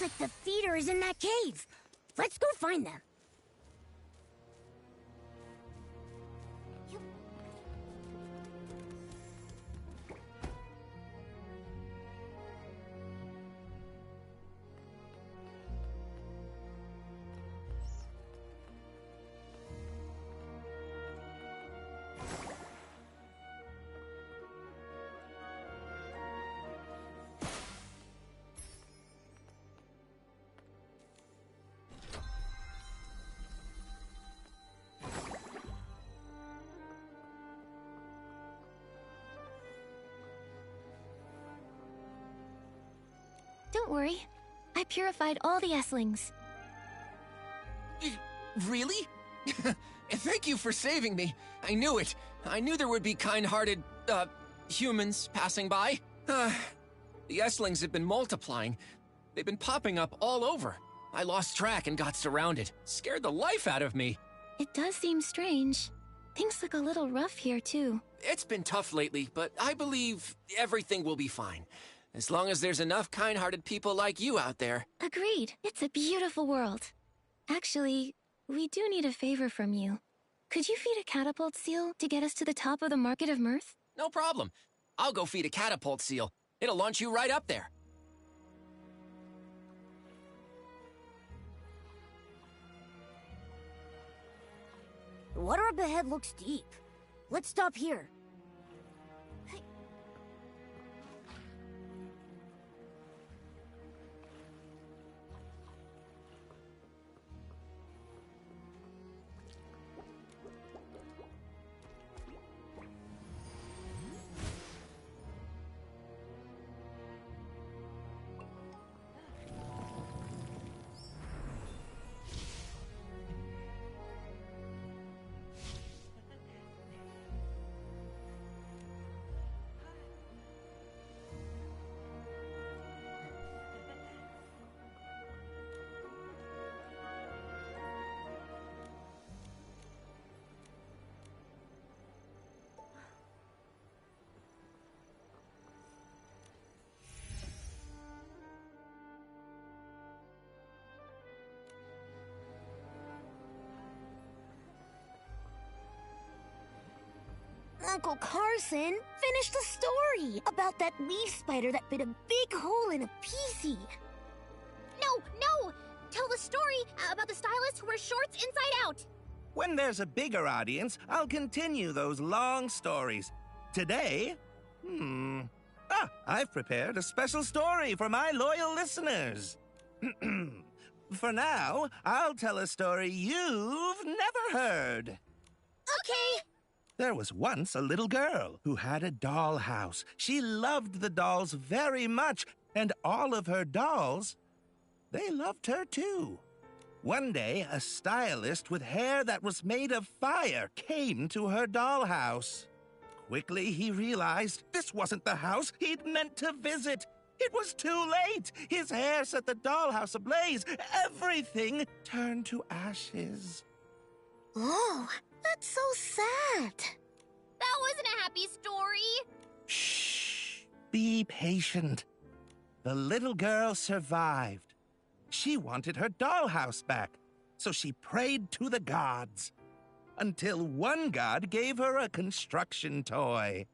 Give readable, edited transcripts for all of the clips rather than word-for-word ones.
like the theater is in that cave. Let's go find them. Don't worry. I purified all the Esslings. Really? Thank you for saving me. I knew it. I knew there would be kind-hearted, humans passing by. The Esslings have been multiplying. They've been popping up all over. I lost track and got surrounded. Scared the life out of me. It does seem strange. Things look a little rough here, too. It's been tough lately, but I believe everything will be fine. As long as there's enough kind-hearted people like you out there. Agreed. It's a beautiful world. Actually, we do need a favor from you. Could you feed a catapult seal to get us to the top of the Market of Mirth? No problem. I'll go feed a catapult seal. It'll launch you right up there. The water up ahead looks deep. Let's stop here. Uncle Carson, finish the story about that leaf spider that bit a big hole in a PC. No! Tell the story about the stylist who wears shorts inside out. When there's a bigger audience, I'll continue those long stories. Today, I've prepared a special story for my loyal listeners. For now, I'll tell a story you've never heard. Okay. There was once a little girl who had a dollhouse. She loved the dolls very much, and all of her dolls, they loved her too. One day, a stylist with hair that was made of fire came to her dollhouse. Quickly, he realized this wasn't the house he'd meant to visit. It was too late. His hair set the dollhouse ablaze. Everything turned to ashes. Oh, that's so sad. That wasn't a happy story. Shh. Be patient. The little girl survived. She wanted her dollhouse back, so she prayed to the gods. Until one god gave her a construction toy.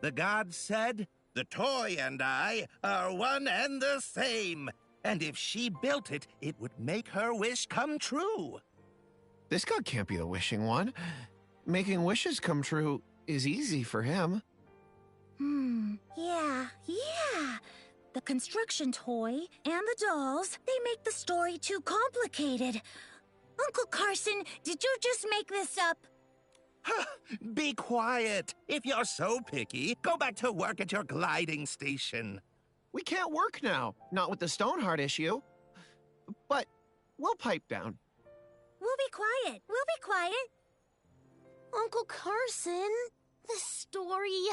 The god said, "The toy and I are one and the same. And if she built it, it would make her wish come true." This god can't be the wishing one. Making wishes come true is easy for him. Yeah. The construction toy and the dolls, they make the story too complicated. Uncle Carson, did you just make this up? Be quiet. If you're so picky, go back to work at your gliding station. We can't work now, not with the Stoneheart issue. But we'll pipe down. We'll be quiet. Uncle Carson, this story,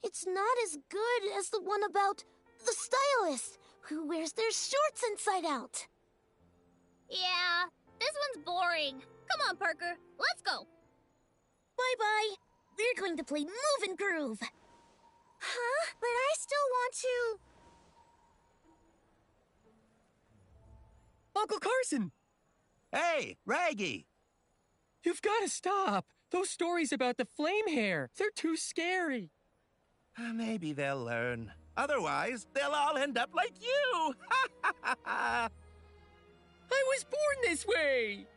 it's not as good as the one about the stylist who wears their shorts inside out. Yeah, this one's boring. Come on, Parker, let's go. Bye-bye. We're going to play Move and Groove. Huh? But I still want to... Uncle Carson! Hey, Raggy! You've got to stop. Those stories about the flame hair, they're too scary. Maybe they'll learn. Otherwise, they'll all end up like you! I was born this way!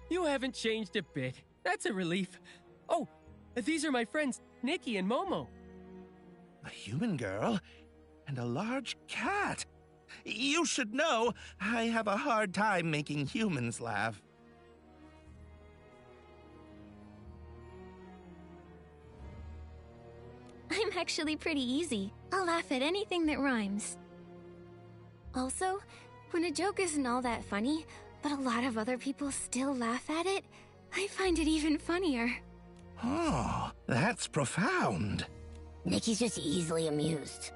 You haven't changed a bit. That's a relief. Oh, these are my friends, Nikki and Momo. A human girl and a large cat. You should know, I have a hard time making humans laugh. I'm actually pretty easy. I'll laugh at anything that rhymes. Also, when a joke isn't all that funny, but a lot of other people still laugh at it, I find it even funnier. Oh, that's profound. Nikki's just easily amused.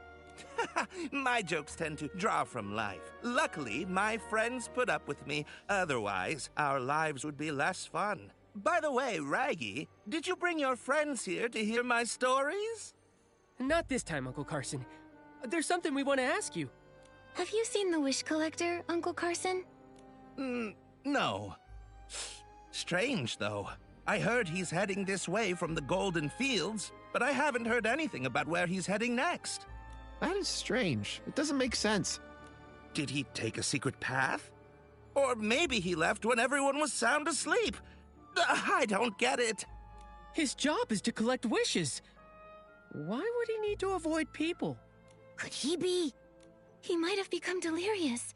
My jokes tend to draw from life. Luckily, my friends put up with me. Otherwise, our lives would be less fun. By the way, Raggy, did you bring your friends here to hear my stories? Not this time, Uncle Carson. There's something we want to ask you. Have you seen the Wish Collector, Uncle Carson? No. Strange, though. I heard he's heading this way from the Golden Fields, but I haven't heard anything about where he's heading next. That is strange. It doesn't make sense. Did he take a secret path? Or maybe he left when everyone was sound asleep. I don't get it. His job is to collect wishes. Why would he need to avoid people? Could he be? He might have become delirious.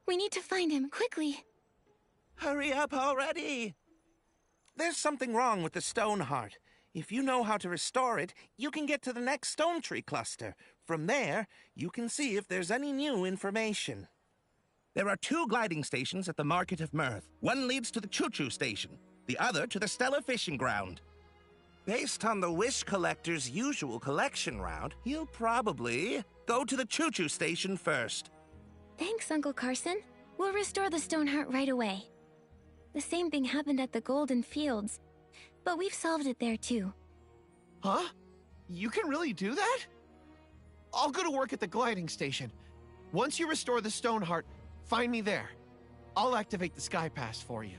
We need to find him, quickly. Hurry up already! There's something wrong with the stone heart. If you know how to restore it, you can get to the next stone tree cluster. From there, you can see if there's any new information. There are 2 gliding stations at the Market of Mirth. One leads to the Choo-Choo Station, the other to the Stella Fishing Ground. Based on the Wish Collector's usual collection route, he'll probably go to the Choo-Choo Station first. Thanks, Uncle Carson. We'll restore the stone heart right away. The same thing happened at the Golden Fields, but we've solved it there too. Huh? You can really do that? I'll go to work at the gliding station. Once you restore the stone heart, find me there. I'll activate the Sky Pass for you.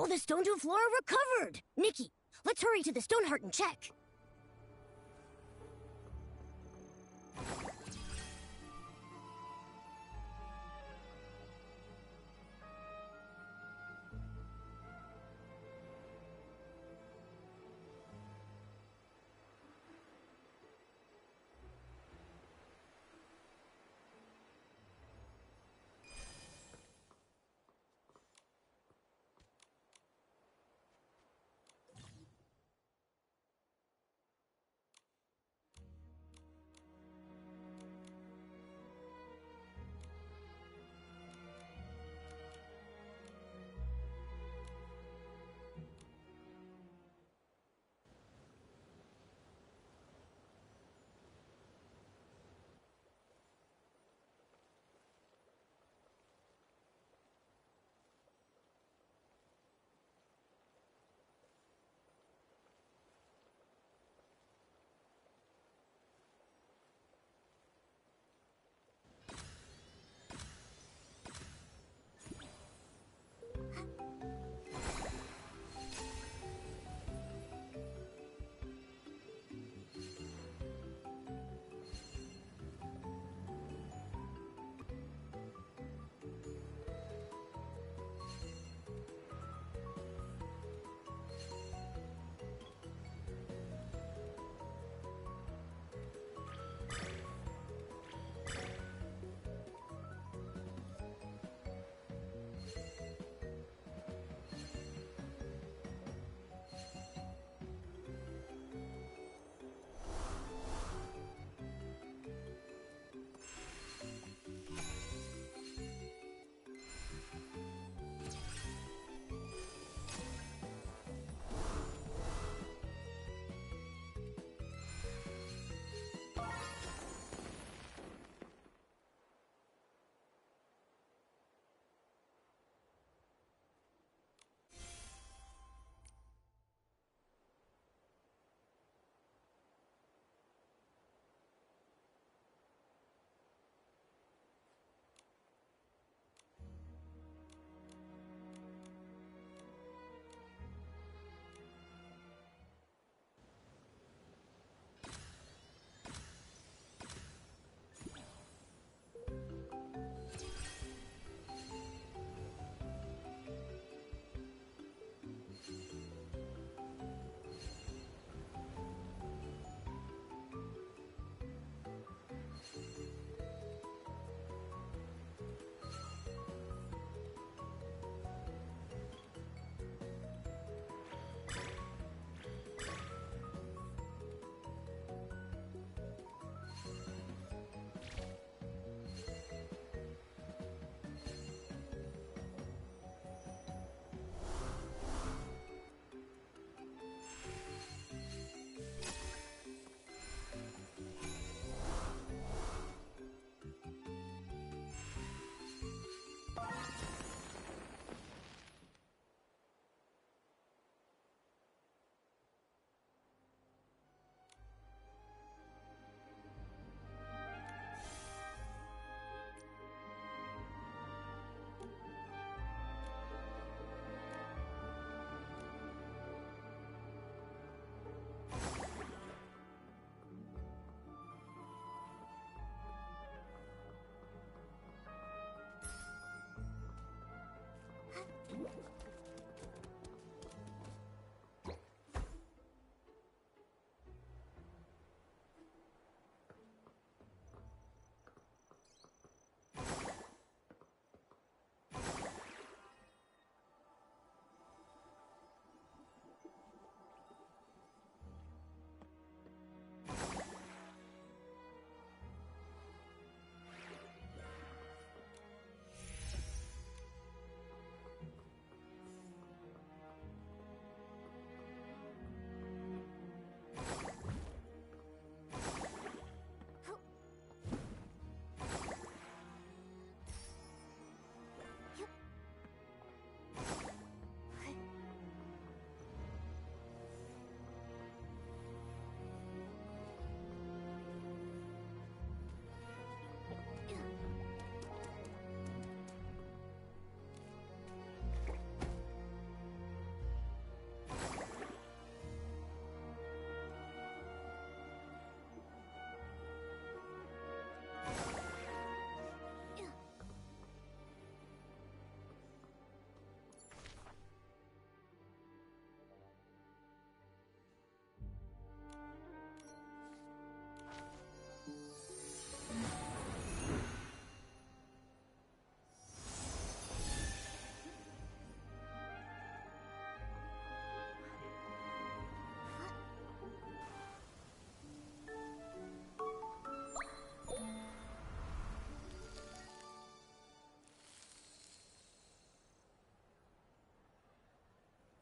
All the stones and flora recovered! Nikki, let's hurry to the Stoneheart and check.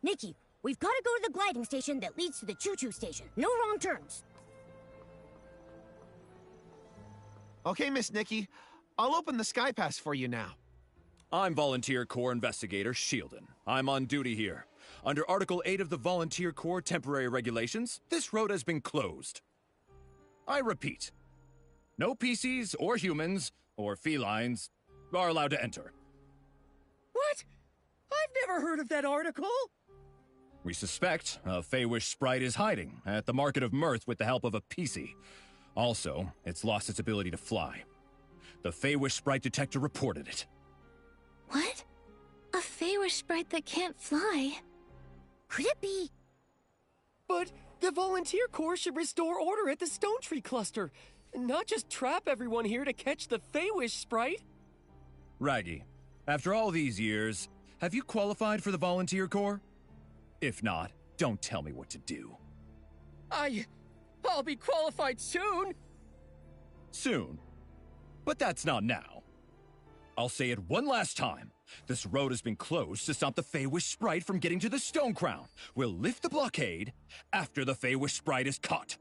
Nikki, we've got to go to the gliding station that leads to the choo-choo station. No wrong turns. Okay, Miss Nikki. I'll open the Sky Pass for you now. I'm Volunteer Corps Investigator Shielden. I'm on duty here. Under Article 8 of the Volunteer Corps Temporary Regulations, this road has been closed. I repeat, no PCs or humans or felines are allowed to enter. What? I've never heard of that article. We suspect a Feywish sprite is hiding at the Market of Mirth with the help of a PC. Also, it's lost its ability to fly. The Feywish sprite detector reported it. What? A Feywish sprite that can't fly? Could it be? But the Volunteer Corps should restore order at the Stone Tree Cluster, not just trap everyone here to catch the Feywish sprite. Raggy, after all these years, have you qualified for the Volunteer Corps? If not, don't tell me what to do. I'll be qualified soon. Soon. But that's not now. I'll say it one last time. This road has been closed to stop the Feywish sprite from getting to the Stone Crown. We'll lift the blockade after the Feywish sprite is caught.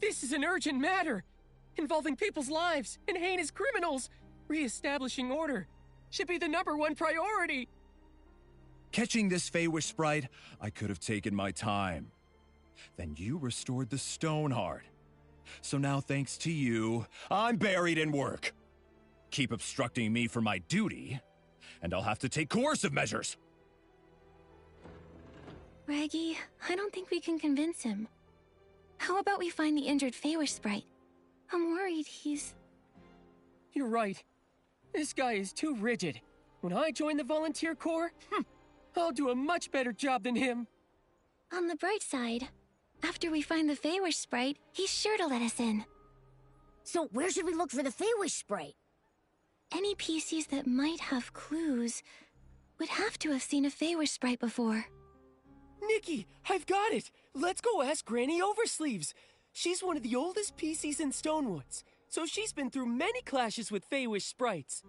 This is an urgent matter, involving people's lives and heinous criminals. Re-establishing order should be the #1 priority. Catching this Feywish sprite, I could have taken my time. Then you restored the Stoneheart. So now, thanks to you, I'm buried in work. Keep obstructing me from my duty, and I'll have to take coercive measures. Raggy, I don't think we can convince him. How about we find the injured Feywish sprite? I'm worried he's... You're right. This guy is too rigid. When I join the Volunteer Corps, I'll do a much better job than him. On the bright side, after we find the Feywish sprite, he's sure to let us in. So where should we look for the Feywish sprite? Any PCs that might have clues would have to have seen a Feywish sprite before. Nikki, I've got it! Let's go ask Granny Oversleeves. She's one of the oldest PCs in Stonewoods, so she's been through many clashes with Feywish sprites.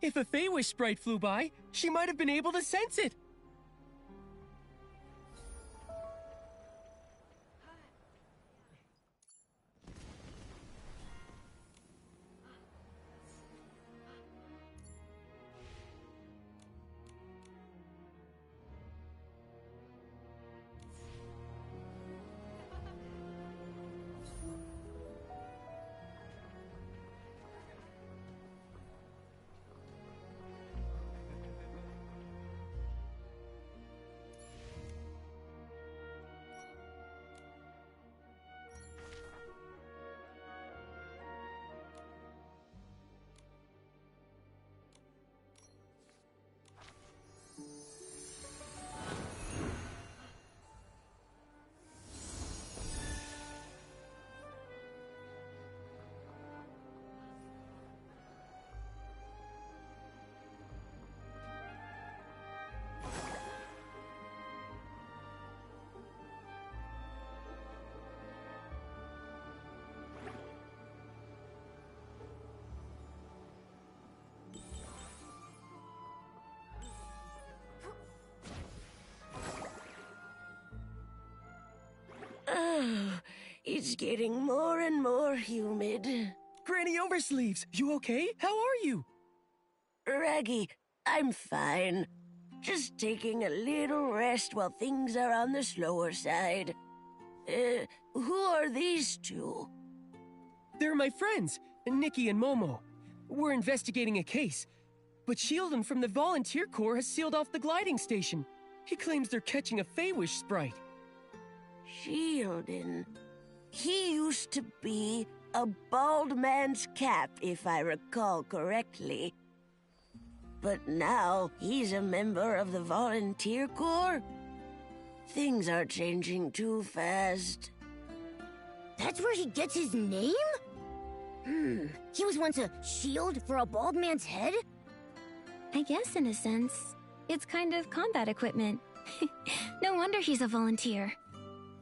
If a Feywish sprite flew by, she might have been able to sense it. It's getting more and more humid. Granny Oversleeves, you okay? How are you? Raggy, I'm fine. Just taking a little rest while things are on the slower side. Who are these two? They're my friends, Nikki and Momo. We're investigating a case, but Shielden from the Volunteer Corps has sealed off the gliding station. He claims they're catching a Feywish sprite. Shielden. He used to be a bald man's cap, if I recall correctly. But now he's a member of the Volunteer Corps? Things are changing too fast. That's where he gets his name? He was once a shield for a bald man's head? I guess in a sense, it's kind of combat equipment. No wonder he's a volunteer.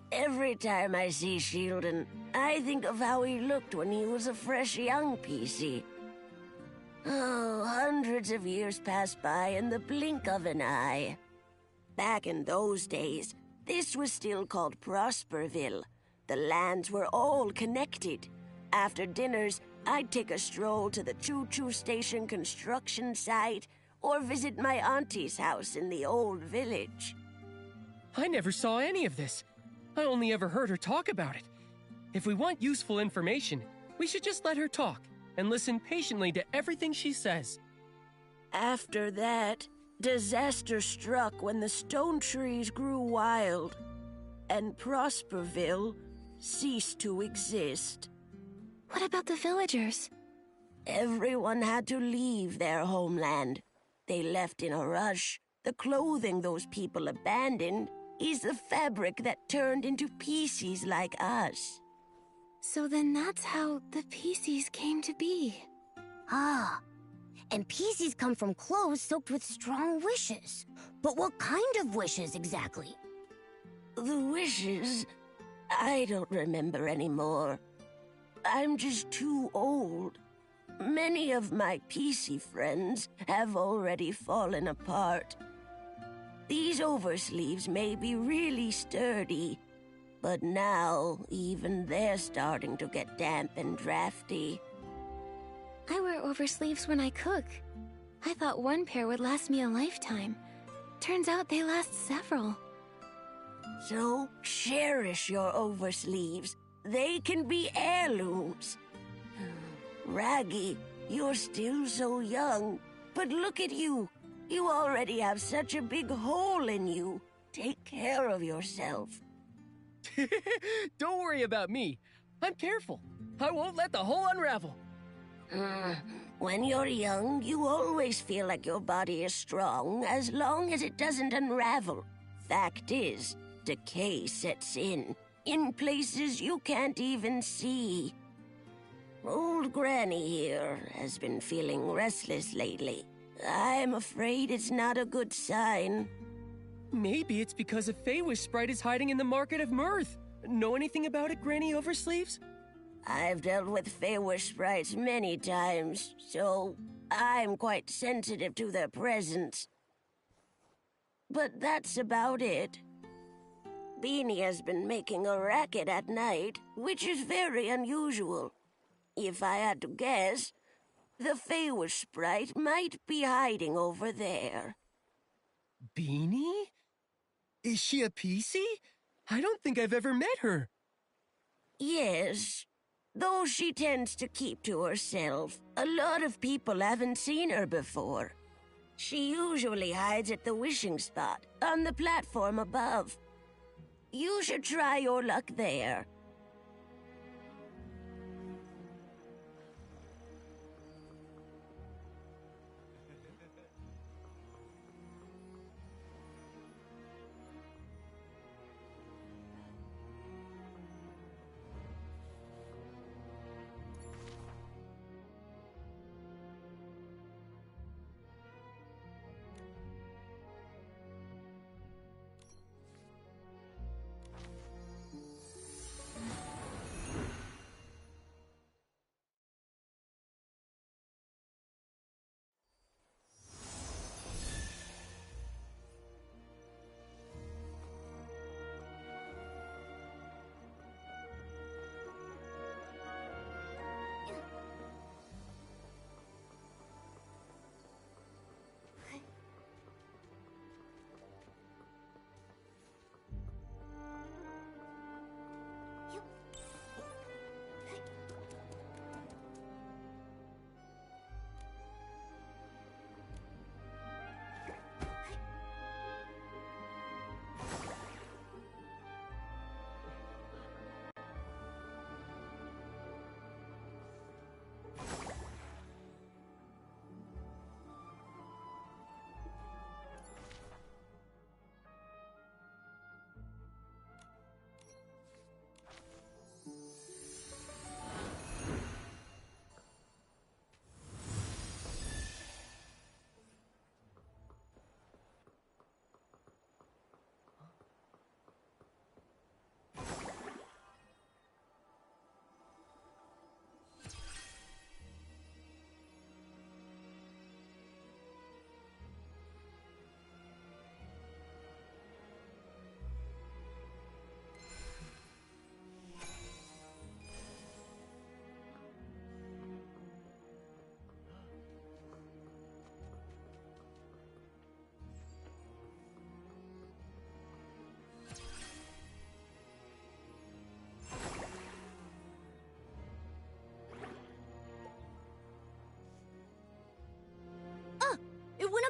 Every time I see Shielden, I think of how he looked when he was a fresh young PC. Oh, hundreds of years pass by in the blink of an eye. Back in those days, this was still called Prosperville. The lands were all connected. After dinners, I'd take a stroll to the choo-choo station construction site or visit my auntie's house in the old village. I never saw any of this. I only ever heard her talk about it. If we want useful information, we should just let her talk and listen patiently to everything she says. After that, disaster struck when the stone trees grew wild, and Prosperville ceased to exist. What about the villagers? Everyone had to leave their homeland. They left in a rush. The clothing those people abandoned is the fabric that turned into pieces like us. So then that's how the pieces came to be. Ah, and pieces come from clothes soaked with strong wishes. But what kind of wishes exactly? The wishes? I don't remember anymore. I'm just too old. Many of my PC friends have already fallen apart. These oversleeves may be really sturdy, but now even they're starting to get damp and drafty. I wear oversleeves when I cook. I thought one pair would last me a lifetime. Turns out they last several. So cherish your oversleeves. They can be heirlooms. Raggy, you're still so young, but look at you. You already have such a big hole in you. Take care of yourself. Don't worry about me. I'm careful. I won't let the hole unravel. When you're young, you always feel like your body is strong as long as it doesn't unravel. Fact is, decay sets in places you can't even see. Old Granny here has been feeling restless lately. I'm afraid it's not a good sign. Maybe it's because a Feywish sprite is hiding in the Market of Mirth. Know anything about it, Granny Oversleeves? I've dealt with Feywish sprites many times, so I'm quite sensitive to their presence. But that's about it. Beanie has been making a racket at night, which is very unusual. If I had to guess, the Feywish sprite might be hiding over there. Beanie? Is she a PC? I don't think I've ever met her. Yes, though she tends to keep to herself. A lot of people haven't seen her before. She usually hides at the wishing spot, on the platform above. You should try your luck there.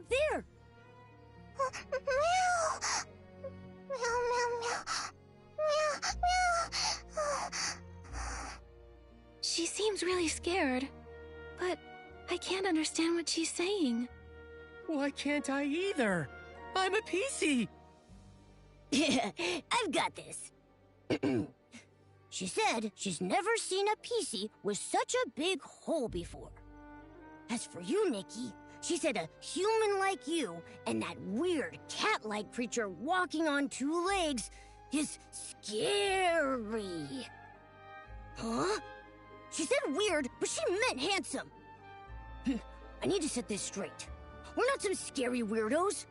there. She seems really scared, but I can't understand what she's saying. Why can't I either? I'm a PC. I've got this. She said she's never seen a PC with such a big hole before. As for you, Nikki, she said a human like you and that weird cat-like creature walking on two legs is scary. Huh? She said weird, but she meant handsome. I need to set this straight. We're not some scary weirdos.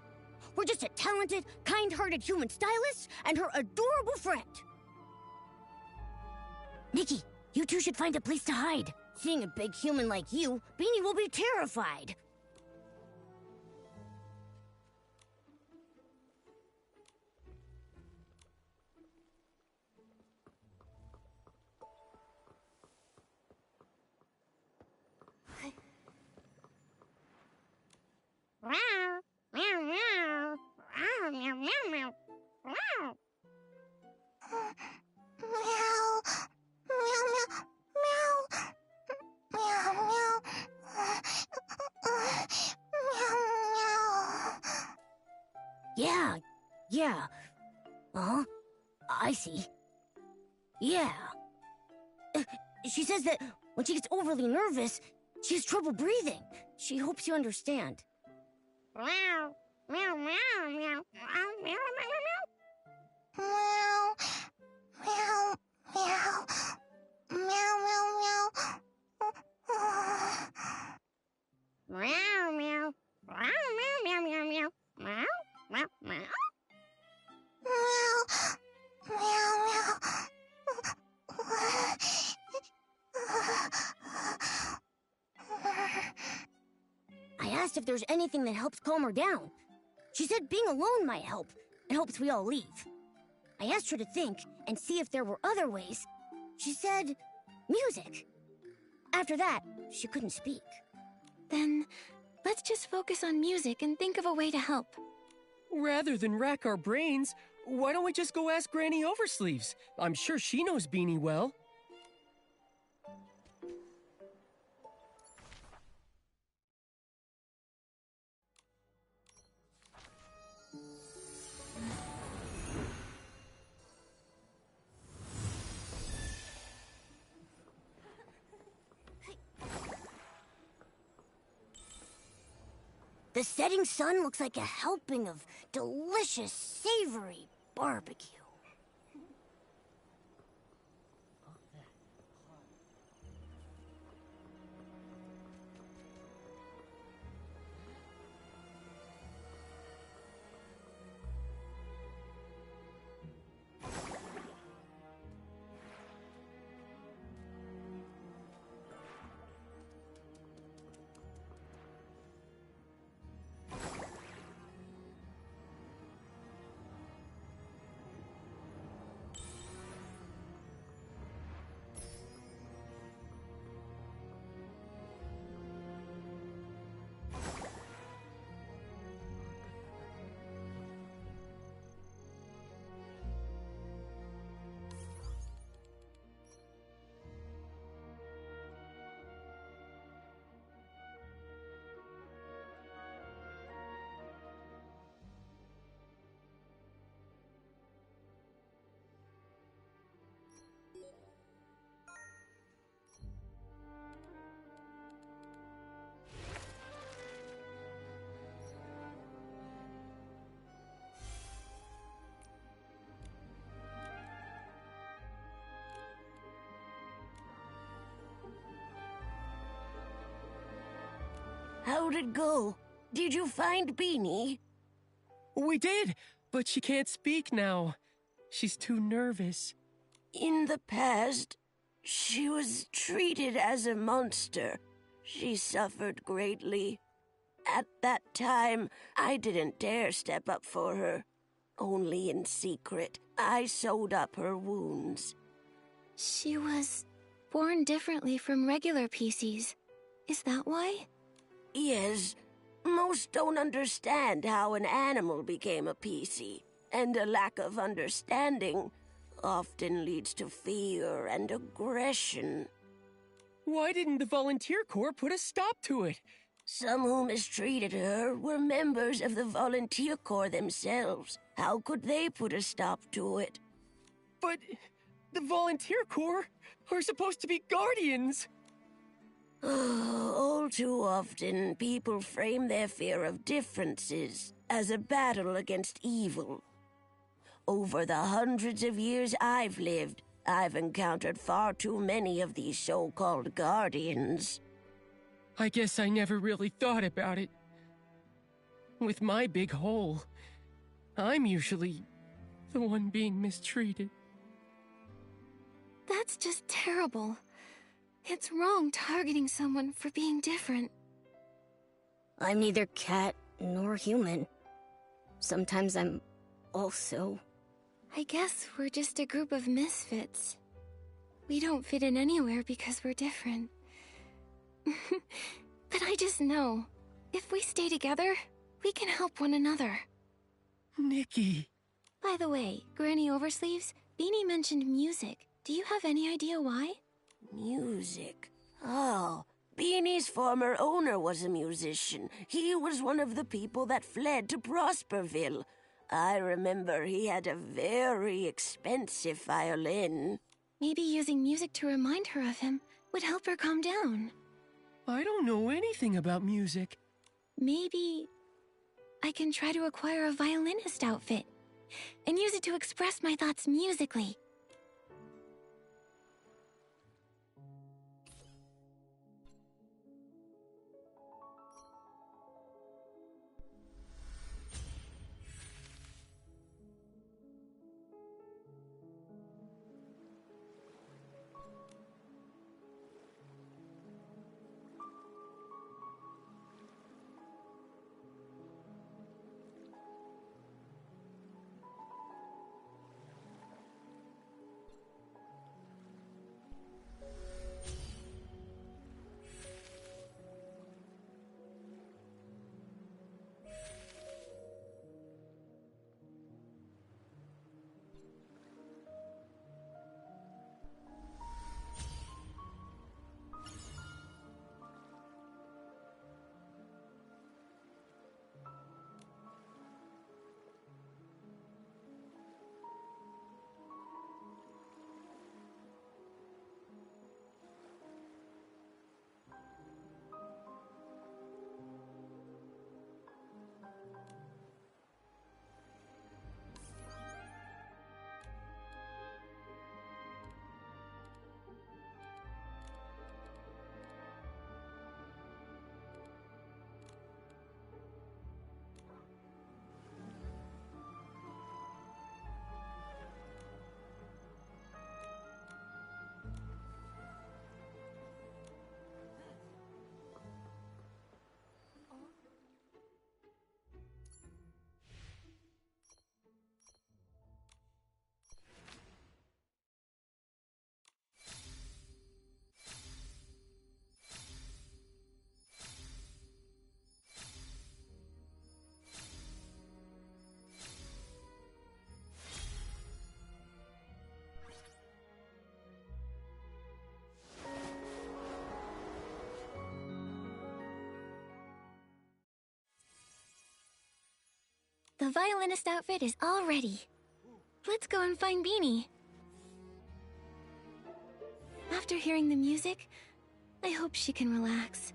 We're just a talented, kind-hearted human stylist and her adorable friend. Nikki, you two should find a place to hide. Seeing a big human like you, Beanie will be terrified. Yeah. Uh-huh. I see. Yeah. She says that when she gets overly nervous, she has trouble breathing. She hopes you understand. I asked if there's anything that helps calm her down. She said being alone might help, and hopes we all leave. I asked her to think and see if there were other ways. She said music. After that, she couldn't speak. Then, let's just focus on music and think of a way to help. Rather than rack our brains, why don't we just go ask Granny Oversleeves? I'm sure she knows Beanie well. The setting sun looks like a helping of delicious, savory barbecue. How'd it go? Did you find Beanie? We did, but she can't speak now. She's too nervous. In the past, she was treated as a monster. She suffered greatly. At that time, I didn't dare step up for her. Only in secret, I sewed up her wounds. She was born differently from regular PCs. Is that why? Yes, Most don't understand how an animal became a PC, and a lack of understanding often leads to fear and aggression. Why didn't the Volunteer Corps put a stop to it? Some who mistreated her were members of the Volunteer Corps themselves. How could they put a stop to it? But the Volunteer Corps are supposed to be guardians. All too often, people frame their fear of differences as a battle against evil. Over the hundreds of years I've lived, I've encountered far too many of these so-called guardians. I guess I never really thought about it. With my big hole, I'm usually the one being mistreated. That's just terrible. It's wrong targeting someone for being different. I'm neither cat nor human. Sometimes I'm also... I guess we're just a group of misfits. We don't fit in anywhere because we're different. But I just know, if we stay together, we can help one another. Nikki. By the way, Granny Oversleeves, Beanie mentioned music. Do you have any idea why? Music? Oh, Beanie's former owner was a musician. He was one of the people that fled to Prosperville. I remember he had a very expensive violin. Maybe using music to remind her of him would help her calm down. I don't know anything about music. Maybe I can try to acquire a violinist outfit and use it to express my thoughts musically. The violinist outfit is all ready. Let's go and find Beanie. After hearing the music, I hope she can relax.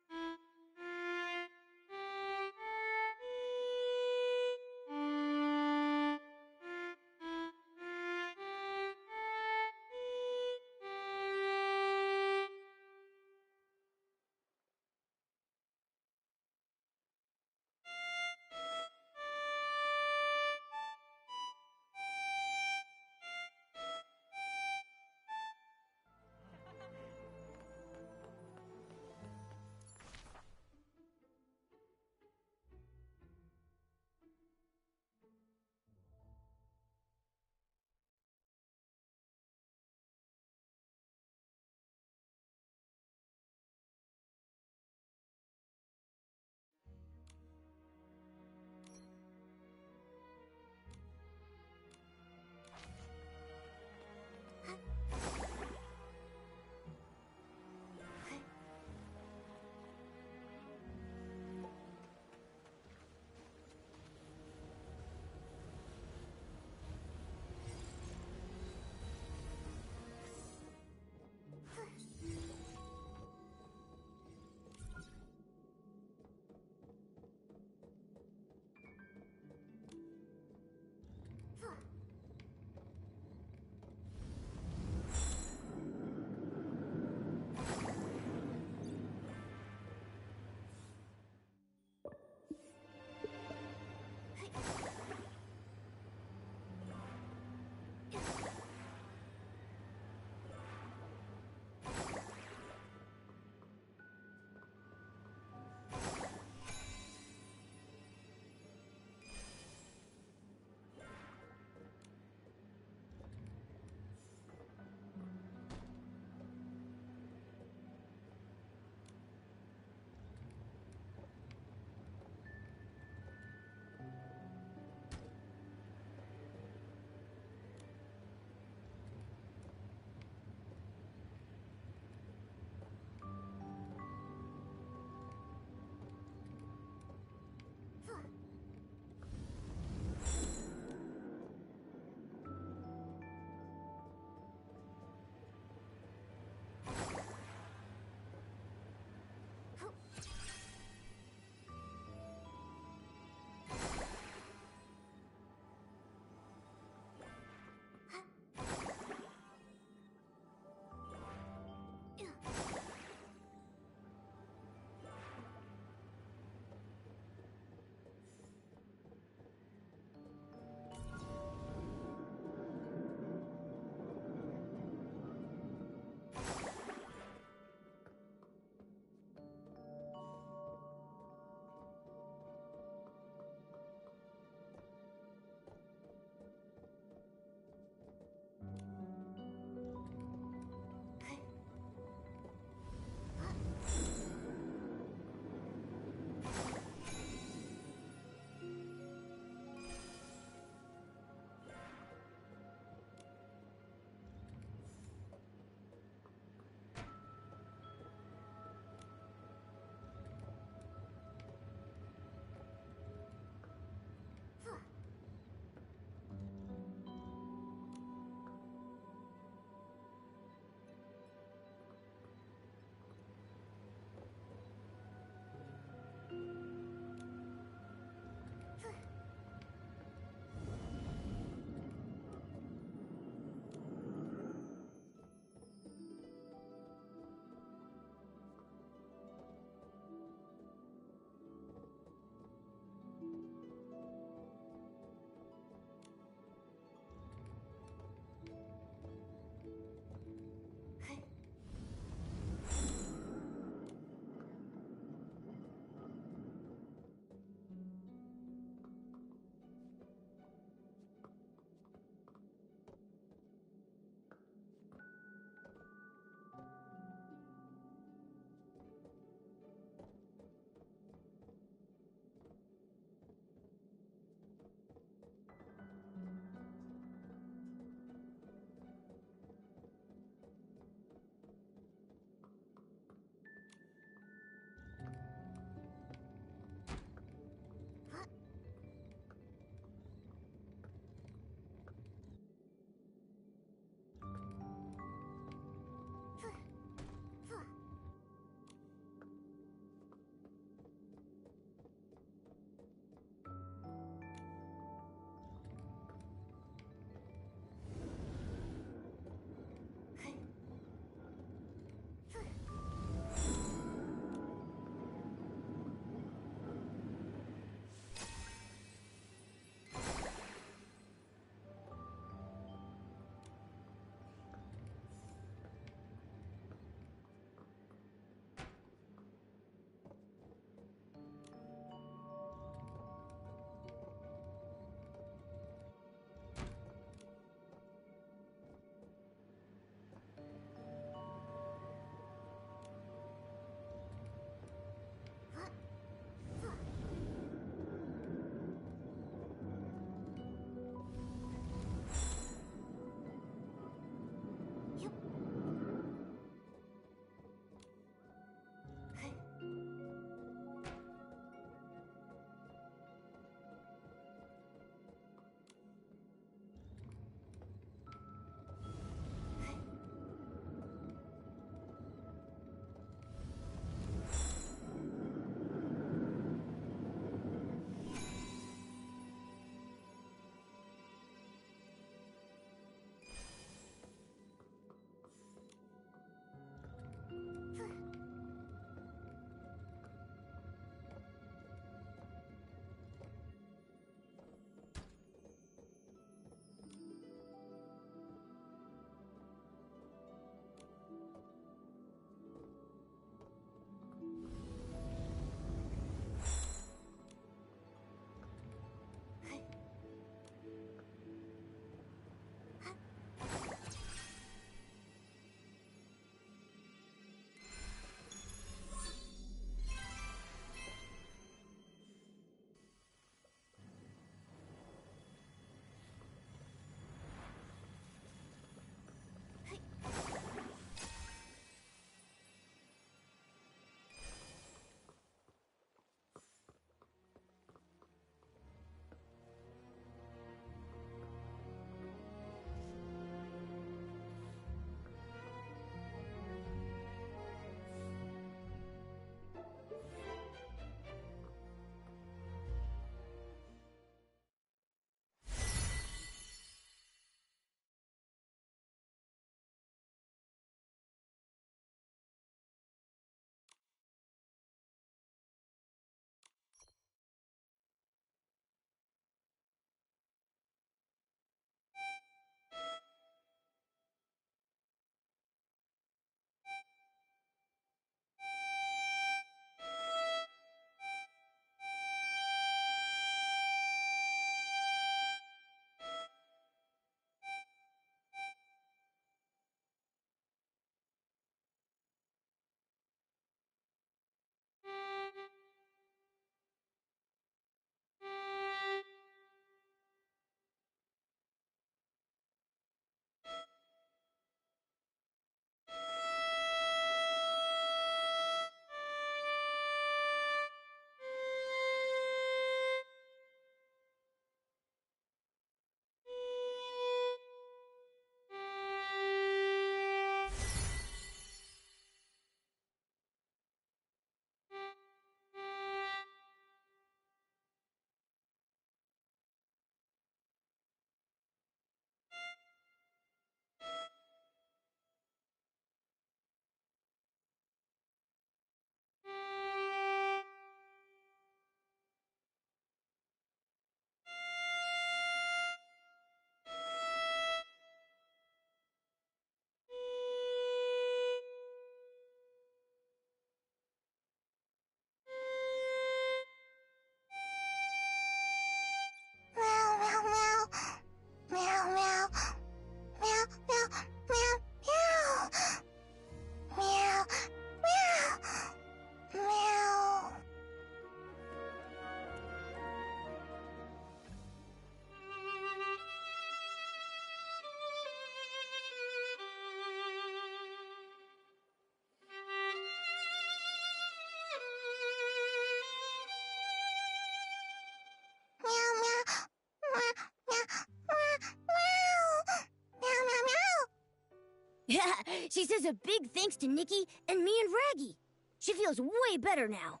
She says a big thanks to Nikki and me and Raggy. She feels way better now.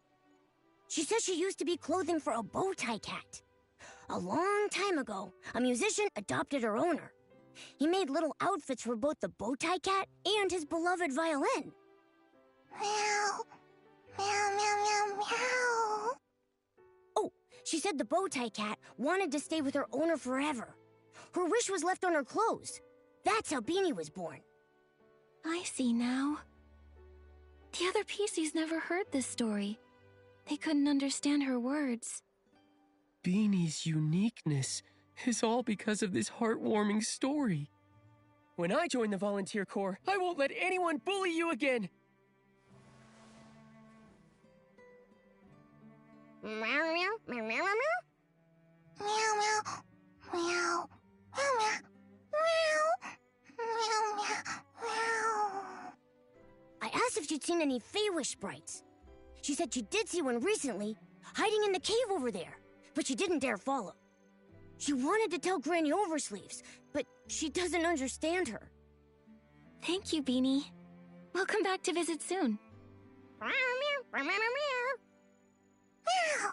She says she used to be clothing for a bow tie cat. A long time ago, a musician adopted her owner. He made little outfits for both the bow tie cat and his beloved violin. Meow. Meow, meow, meow, meow. Oh, she said the bow tie cat wanted to stay with her owner forever. Her wish was left on her clothes. That's how Beanie was born. I see now. The other PCs never heard this story. They couldn't understand her words. Beanie's uniqueness is all because of this heartwarming story. When I join the volunteer corps, I won't let anyone bully you again. Meow, meow, meow, meow, meow, meow. Meow, meow, meow, meow, meow, meow, meow. I asked if she'd seen any Feywish sprites. She said she did see one recently, hiding in the cave over there, but she didn't dare follow. She wanted to tell Granny Oversleeves, but she doesn't understand her. Thank you, Beanie. We'll come back to visit soon. Meow, meow, meow, meow, meow. Meow.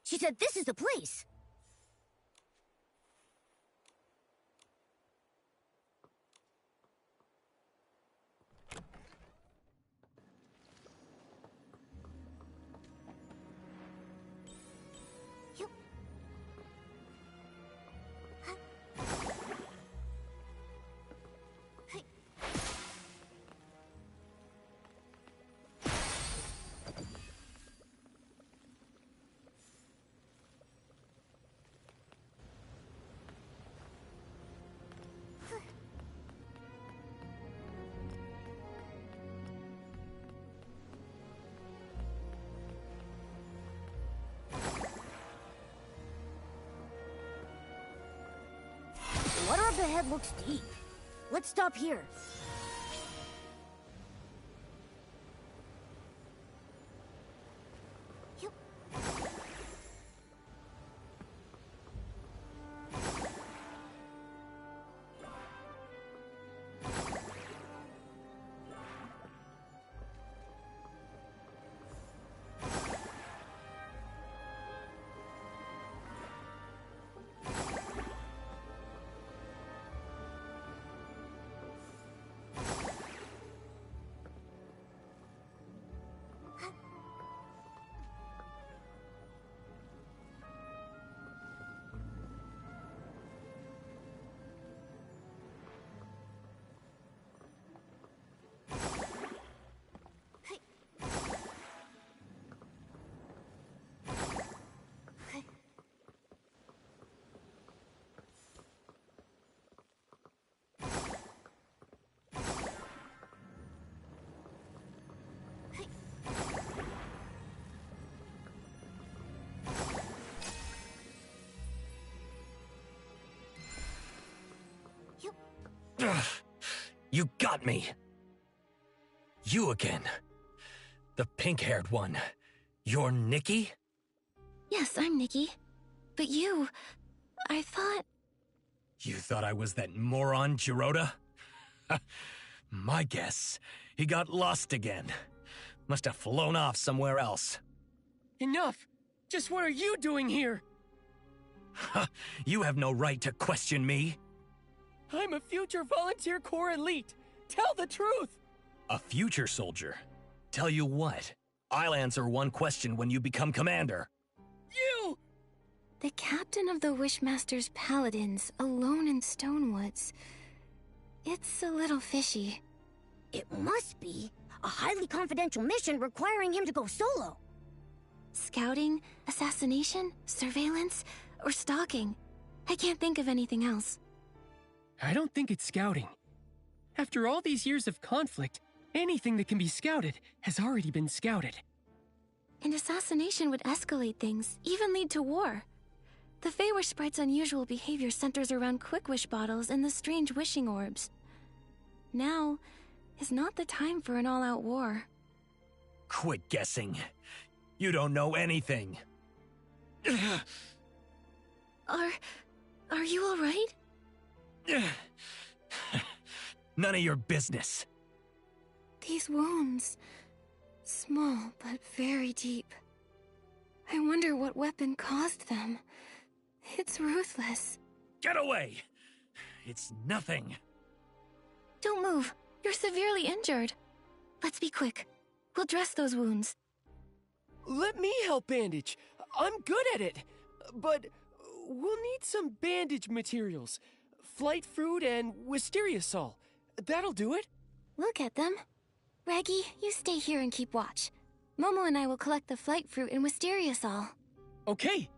She said this is the place. The water up ahead looks deep. Let's stop here. You got me. You again. The pink-haired one. You're Nikki? Yes, I'm Nikki. But you... I thought... You thought I was that moron, Giroda? My guess. He got lost again. Must have flown off somewhere else. Enough! Just what are you doing here? You have no right to question me. I'm a future volunteer corps elite. Tell the truth! A future soldier? tell you what, I'll answer one question when you become commander. You! The captain of the Wishmaster's Paladins, alone in Stonewoods. It's a little fishy. It must be a highly confidential mission requiring him to go solo. Scouting, assassination, surveillance, or stalking. I can't think of anything else. I don't think it's scouting. After all these years of conflict, anything that can be scouted has already been scouted. And assassination would escalate things, even lead to war. The Feywish Sprite's unusual behavior centers around Quick Wish bottles and the strange wishing orbs. Now is not the time for an all-out war. Quit guessing. You don't know anything. Are you all right? None of your business. These wounds, small but very deep. I wonder what weapon caused them. It's ruthless. Get away! It's nothing. Don't move. You're severely injured. Let's be quick. We'll dress those wounds. Let me help bandage. I'm good at it. But we'll need some bandage materials. Flight fruit and wisteria sol. That'll do it. We'll get them. Raggy, you stay here and keep watch. Momo and I will collect the flight fruit and wisteria sol. Okay.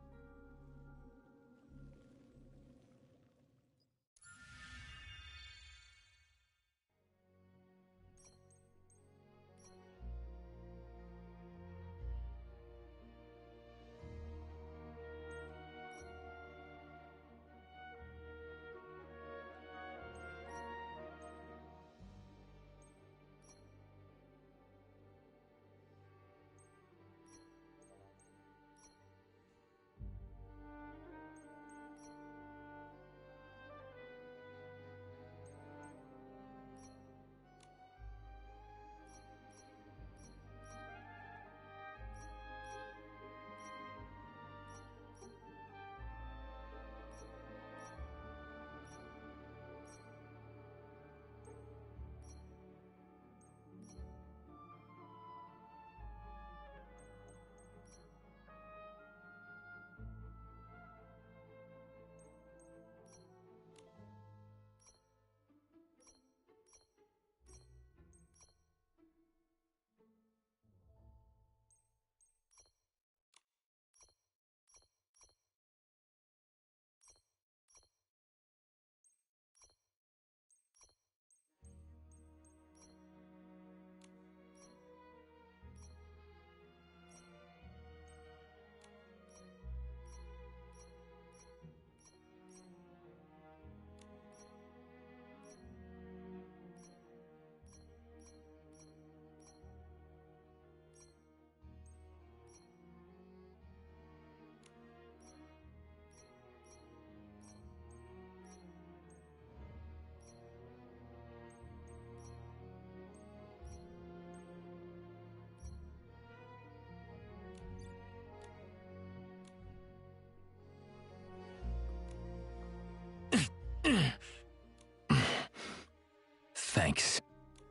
Thanks.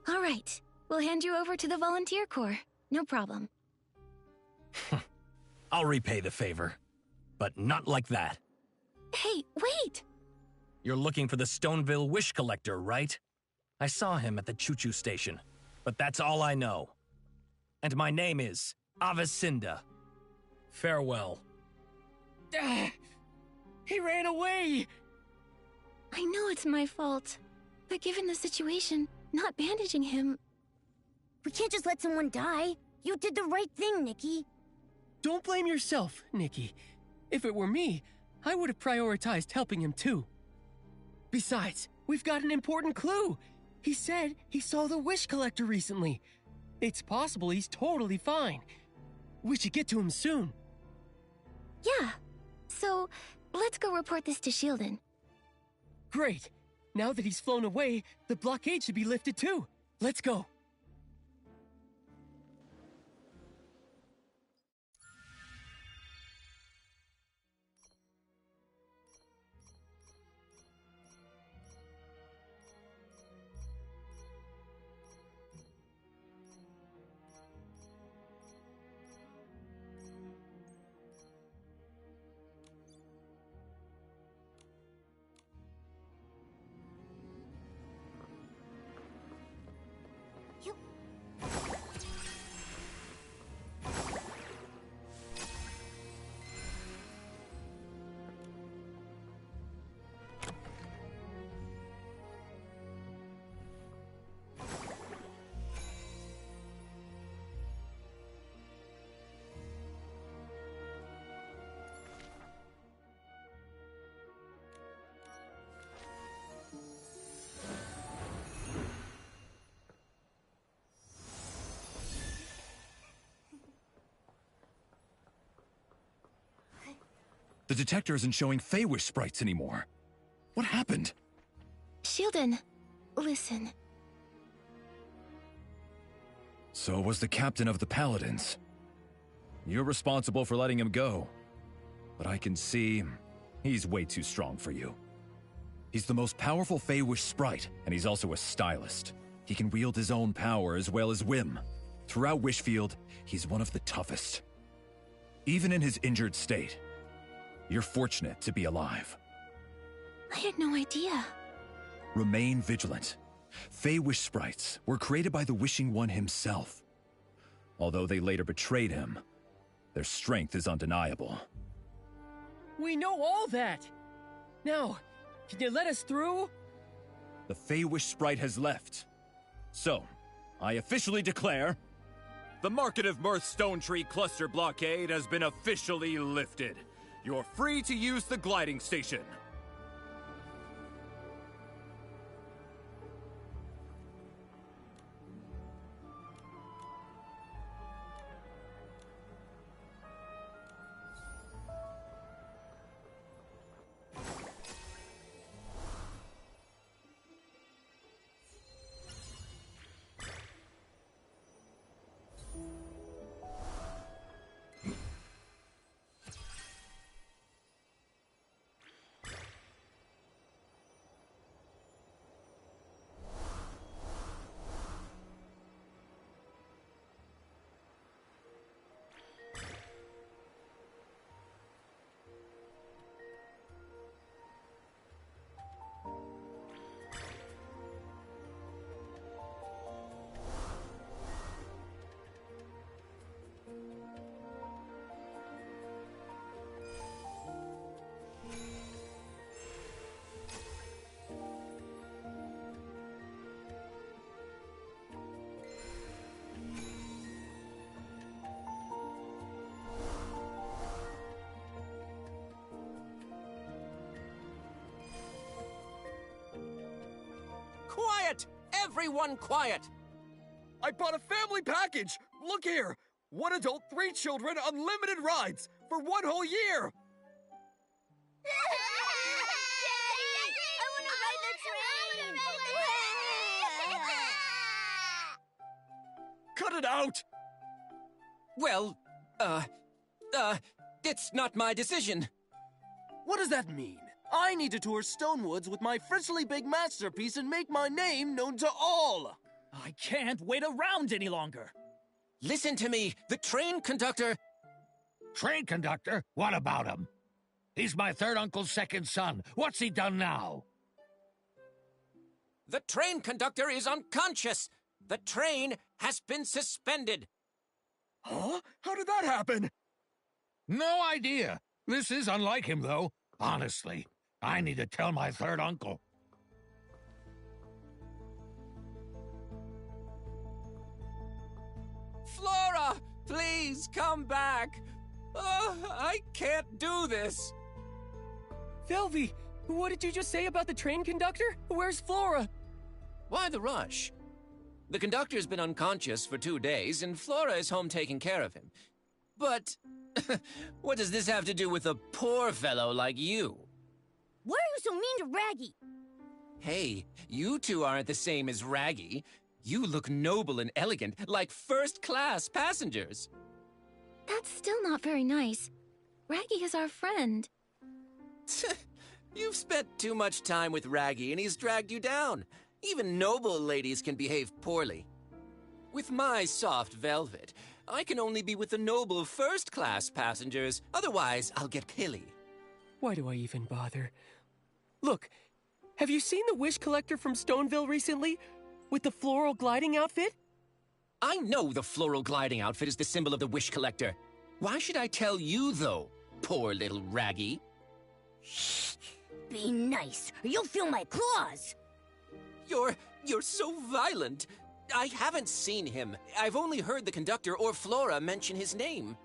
All right. We'll hand you over to the volunteer corps. No problem. I'll repay the favor. But not like that. Hey, wait! You're looking for the Stoneville Wish Collector, right? I saw him at the choo-choo station, but that's all I know. And my name is Avicinda. Farewell. He ran away! I know it's my fault, but given the situation, not bandaging him... We can't just let someone die. You did the right thing, Nikki. Don't blame yourself, Nikki. If it were me, I would have prioritized helping him too. Besides, we've got an important clue. He said he saw the Wish Collector recently. It's possible he's totally fine. We should get to him soon. Yeah. So, let's go report this to Shieldon. Great. Now that he's flown away, the blockade should be lifted too. Let's go. The detector isn't showing Feywish sprites anymore. What happened? Shieldon, listen. So was the captain of the Paladins. You're responsible for letting him go. But I can see he's way too strong for you. He's the most powerful Feywish sprite, and he's also a stylist. He can wield his own power as well as whim. Throughout Wishfield, he's one of the toughest. Even in his injured state, you're fortunate to be alive. I had no idea. Remain vigilant. Feywish sprites were created by the Wishing One himself. Although they later betrayed him, their strength is undeniable. We know all that! Now, can you let us through? The Feywish sprite has left. So, I officially declare... The Market of Mirth Stone Tree Cluster blockade has been officially lifted. You're free to use the gliding station. Quiet! Everyone quiet! I bought a family package! Look here! 1 adult, 3 children, unlimited rides! For 1 whole year! I want to ride the train! Cut it out! Well, it's not my decision. What does that mean? I need to tour Stonewoods with my freshly big masterpiece and make my name known to all! I can't wait around any longer! Listen to me, the train conductor... Train conductor? What about him? He's my third uncle's second son. What's he done now? The train conductor is unconscious! The train has been suspended! Huh? How did that happen? No idea. This is unlike him, though. Honestly, I need to tell my third uncle. Flora! Please come back! I can't do this! Velvy, what did you just say about the train conductor? Where's Flora? Why the rush? The conductor's been unconscious for 2 days, and Flora is home taking care of him. But what does this have to do with a poor fellow like you? Why are you so mean to Raggy? Hey, you two aren't the same as Raggy. You look noble and elegant, like first-class passengers. That's still not very nice. Raggy is our friend. You've spent too much time with Raggy, and he's dragged you down. Even noble ladies can behave poorly. With my soft velvet, I can only be with the noble first-class passengers. Otherwise, I'll get pilly. Why do I even bother? Look, have you seen the Wish Collector from Stoneville recently? With the floral gliding outfit? I know the floral gliding outfit is the symbol of the Wish Collector. Why should I tell you, though, poor little Raggy? Shh! Be nice, or you'll feel my claws! You're so violent. I haven't seen him. I've only heard the conductor or Flora mention his name.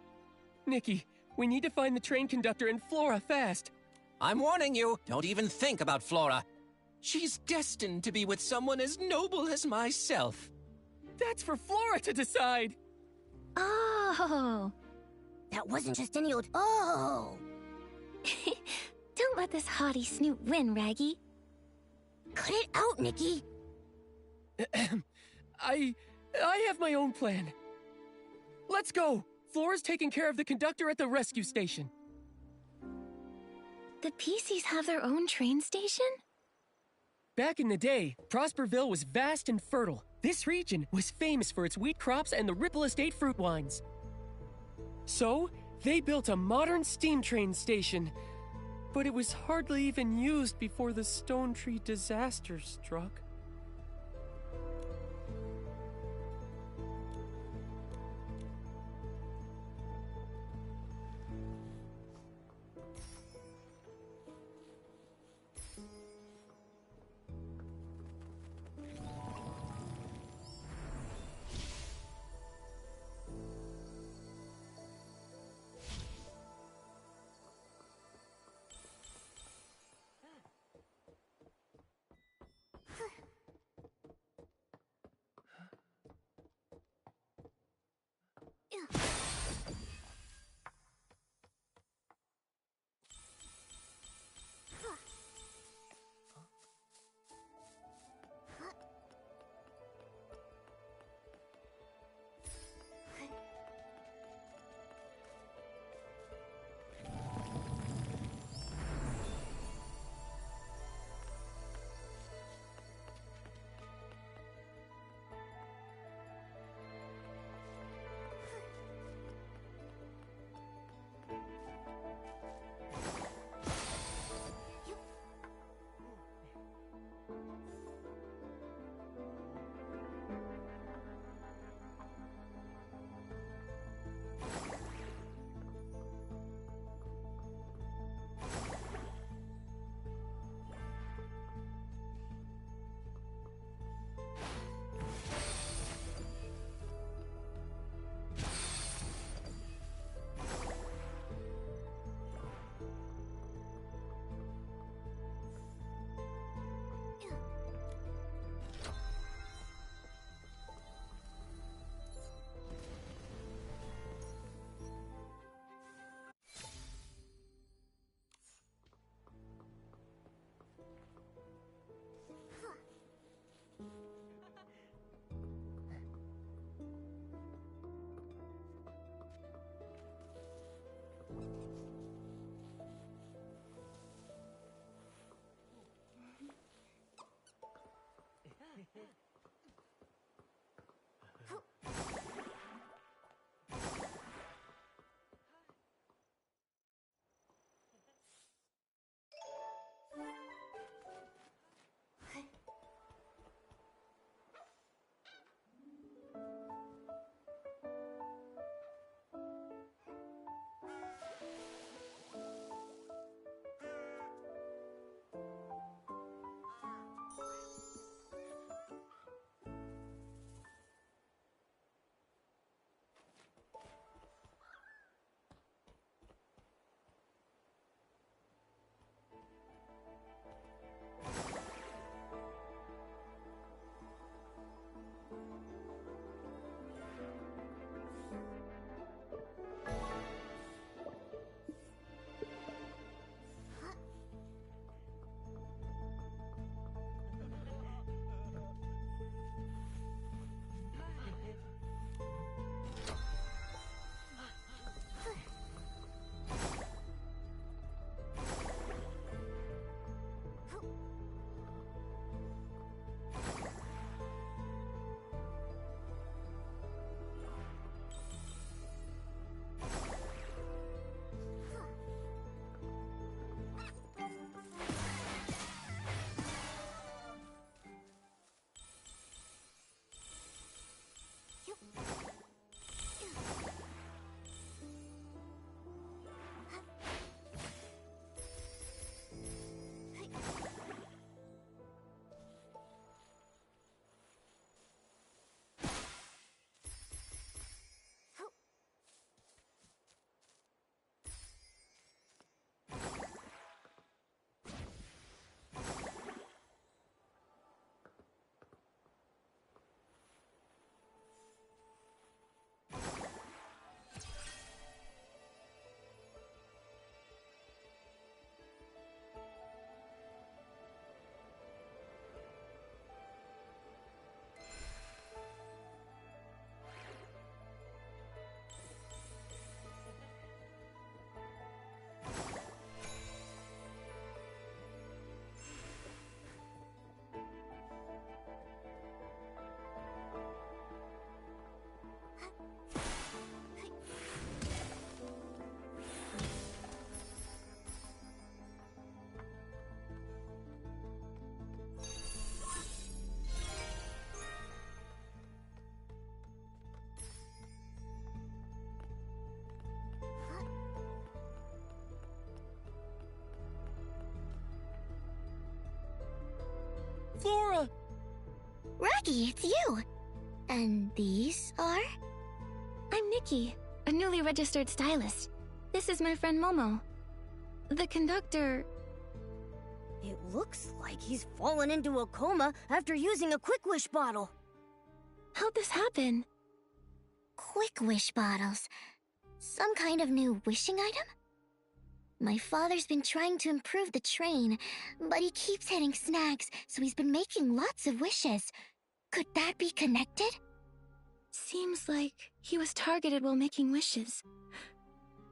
Nikki, we need to find the train conductor and Flora fast. I'm warning you, don't even think about Flora. She's destined to be with someone as noble as myself. That's for Flora to decide. Oh. That wasn't just any old oh. let this haughty snoot win, Raggy. Cut it out, Nikki. I have my own plan. Let's go! Flora's taking care of the conductor at the rescue station. The PCs have their own train station? Back in the day, Prosperville was vast and fertile. This region was famous for its wheat crops and the Ripple Estate fruit wines. So, they built a modern steam train station, but it was hardly even used before the Stone Tree disaster struck. Maggie, it's you! And these are? I'm Nikki, a newly registered stylist. This is my friend Momo. The conductor... It looks like he's fallen into a coma after using a Quick Wish bottle. How'd this happen? Quick Wish bottles. Some kind of new wishing item? My father's been trying to improve the train, but he keeps hitting snags, so he's been making lots of wishes. Could that be connected? Seems like he was targeted while making wishes.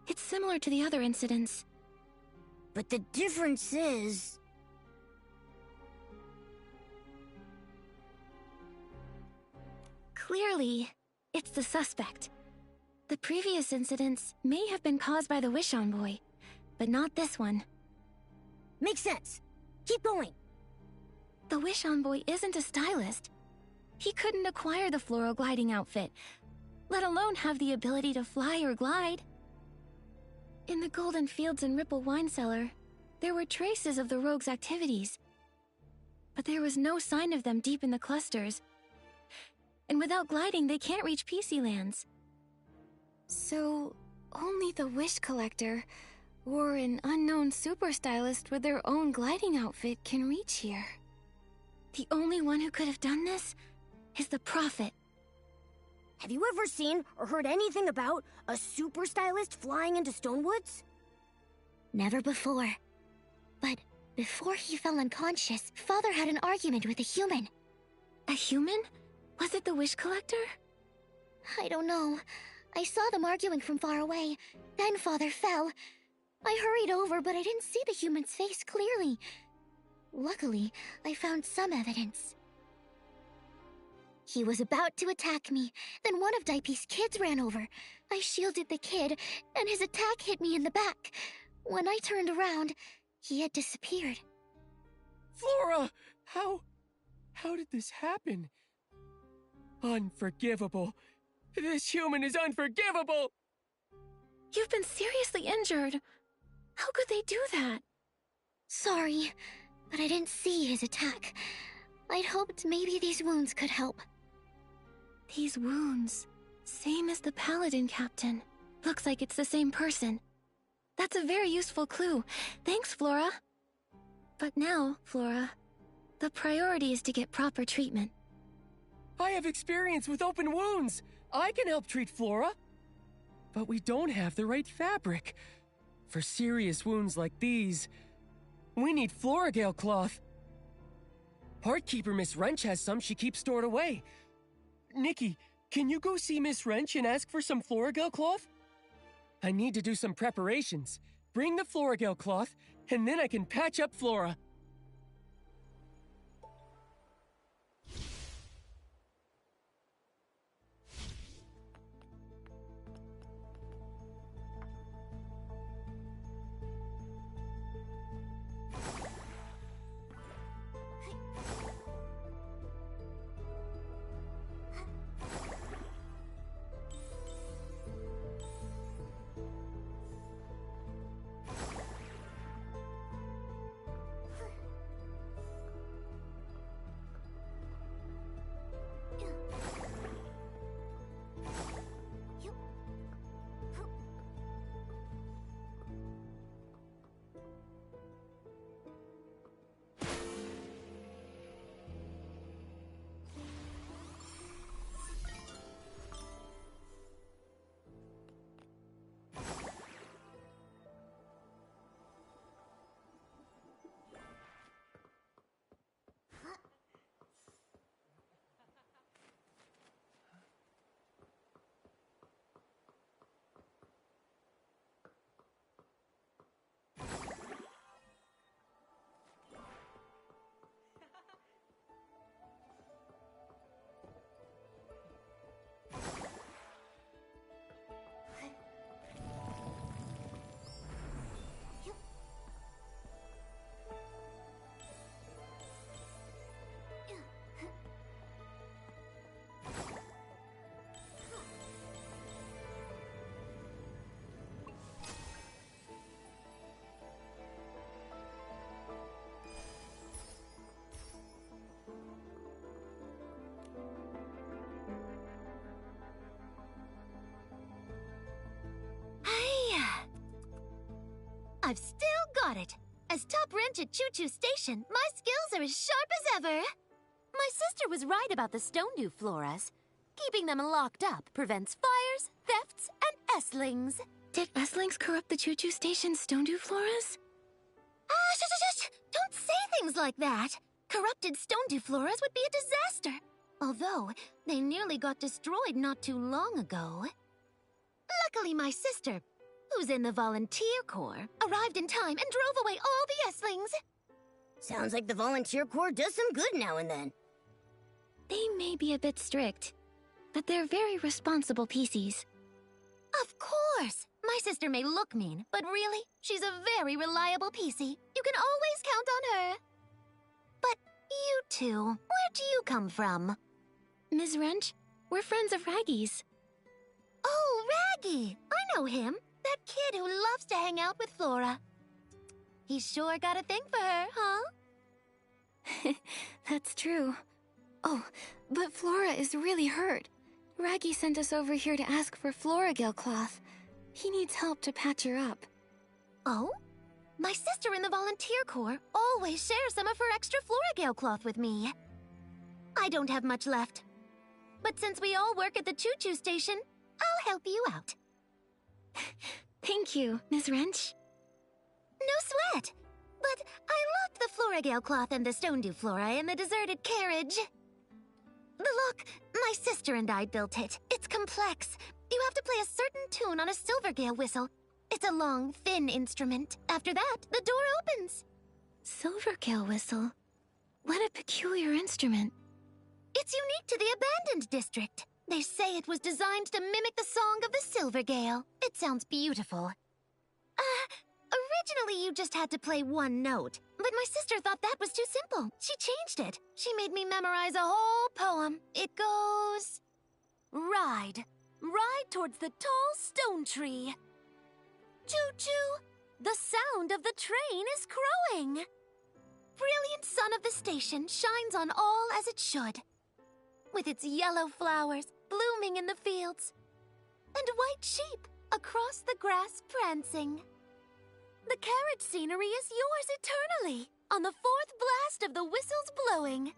It's similar to the other incidents. But the difference is... Clearly, it's the suspect. The previous incidents may have been caused by the Wish Envoy, but not this one. Makes sense. Keep going. The Wish Envoy isn't a stylist. He couldn't acquire the floral gliding outfit, let alone have the ability to fly or glide. In the Golden Fields and Ripple Wine Cellar, there were traces of the rogue's activities, but there was no sign of them deep in the clusters. And without gliding, they can't reach PC lands. So, only the Wish Collector, or an unknown super stylist with their own gliding outfit can reach here. The only one who could have done this is the Prophet. Have you ever seen or heard anything about a super stylist flying into Stonewoods? Never before. But before he fell unconscious, Father had an argument with a human. A human? Was it the Wish Collector? I don't know. I saw them arguing from far away. Then Father fell. I hurried over, but I didn't see the human's face clearly. Luckily, I found some evidence. He was about to attack me. Then one of Daipi's kids ran over. I shielded the kid, and his attack hit me in the back. When I turned around, he had disappeared. Flora! How did this happen? Unforgivable. This human is unforgivable! You've been seriously injured. How could they do that? Sorry, but I didn't see his attack. I'd hoped maybe these wounds could help. These wounds, same as the Paladin Captain. Looks like it's the same person. That's a very useful clue. Thanks, Flora. But now, Flora, the priority is to get proper treatment. I have experience with open wounds. I can help treat Flora. But we don't have the right fabric. For serious wounds like these, we need Floragale cloth. Heartkeeper Miss Wrench has some she keeps stored away. Nikki, can you go see Miss Wrench and ask for some Floragale cloth? I need to do some preparations. Bring the Floragale cloth, and then I can patch up Flora. I've still got it. As top wrench at Choo Choo Station, my skills are as sharp as ever. My sister was right about the Stonedew floras. Keeping them locked up prevents fires, thefts, and estlings. Did estlings corrupt the Choo Choo Station's Stonedew floras? Shush! Don't say things like that. Corrupted Stonedew floras would be a disaster. Although, they nearly got destroyed not too long ago. Luckily, my sister, who's in the volunteer corps, arrived in time and drove away all the estlings. Sounds like the volunteer corps does some good now and then. They may be a bit strict, but they're very responsible PCs. Of course! My sister may look mean, but really, she's a very reliable PC. You can always count on her. But you two, where do you come from? Ms. Wrench, we're friends of Raggy's. Oh, Raggy! I know him. That kid who loves to hang out with Flora. He's sure got a thing for her, huh? That's true. Oh, but Flora is really hurt. Raggy sent us over here to ask for Floragale cloth. He needs help to patch her up. Oh? My sister in the volunteer corps always shares some of her extra Floragale cloth with me. I don't have much left. But since we all work at the Choo Choo Station, I'll help you out. Thank you, Ms. Wrench. No sweat. But I loved the Floragale cloth and the Stonedew flora in the deserted carriage. Look, my sister and I built it. It's complex. You have to play a certain tune on a Silvergale whistle. It's a long, thin instrument. After that, the door opens. Silvergale whistle? What a peculiar instrument. It's unique to the abandoned district. They say it was designed to mimic the song of the Silvergale. It sounds beautiful. Originally you just had to play one note, but my sister thought that was too simple. She changed it. She made me memorize a whole poem. It goes... Ride. Ride towards the tall stone tree. Choo-choo! The sound of the train is crowing. Brilliant sun of the station shines on all as it should. With its yellow flowers blooming in the fields. And white sheep across the grass prancing. The carriage scenery is yours eternally, on the fourth blast of the whistles blowing.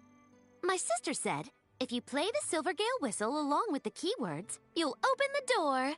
My sister said, if you play the Silvergale whistle along with the keywords, you'll open the door.